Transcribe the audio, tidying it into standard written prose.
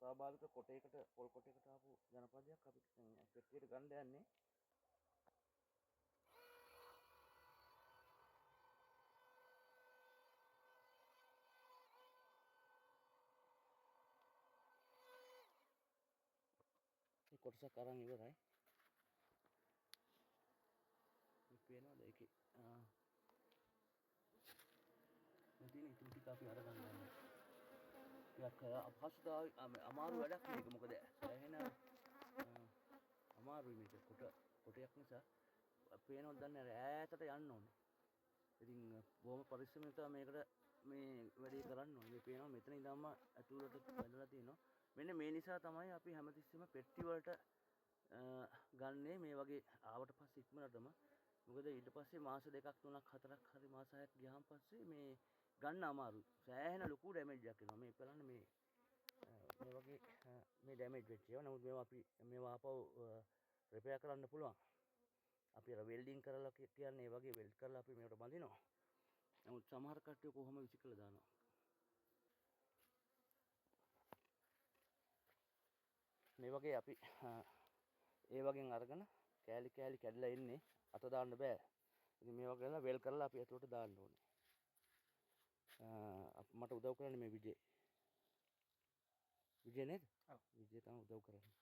ස්වාභාවික කොටයකට පොල් කොටයකට ආපු ජනපදයක් අපි පෙට්ටියට ගන්න යන්නේ. මේ කොටසක් අරන් ඉවරයි. මේ පේනවද ඒකේ මෙතන ඉතුරු ටික අපි අරගන්න ඕනේ. ටිකක් අපහසුතාවය අමාරු වැඩක් මේක. මොකද සෑහෙන අමාරුයි මේක කොටයක් නිසා. පේනවද දන්නේ නැහැ ඈතට යන්න ඕනේ. ඉතින් බොහොම පරිස්සමෙන් තමයි මේකට මේ වැඩේ කරන්න ඕනේ. මේ පේනවා මෙතන ඉඳන්ම ඇතුළට වැදලා තියෙනවා. මෙන්න මේ නිසා තමයි අපි හැමතිස්සෙම පෙට්ටි වලට ගන්නේ මේ වගේ ආවට පස්සේ ඉක්මනටම. මොකද ඊට පස්සේ මාස 2ක් 3ක් 4ක් හරි මාස 6ක් ගියාන් පස්සේ මේ ගන්න අමාරුයි. සෑහෙන ලොකු ඩැමේජ් එකක් එනවා. මේ බලන්න මේ වගේ මේ ඩැමේජ් වෙච්ච ඒවා. නමුත් මේවා ආපහු රිපෙයාර් කරන්න පුළුවන්. අපි අර වෙල්ඩින් කරලා කියන්නේ මේ වගේ වෙල්ඩ් කරලා අපි මේකට බඳිනවා. නමුත් සමහර කට්ටිය කොහොම විසිකලා දානවා. මේ වගේ අපි ඒ වගේ අරගෙන කෑලි කැඩලා ඉන්නේ අත දාන්න බෑ. ඉතින් මේ වගේ වෙල් කරලා අපි ඇතුළට දාන්න ඕනේ. මට උදව් කරන්නේ මේ විජේ නේද? ඔව්. විජේ තමයි උදව් කරන්නේ.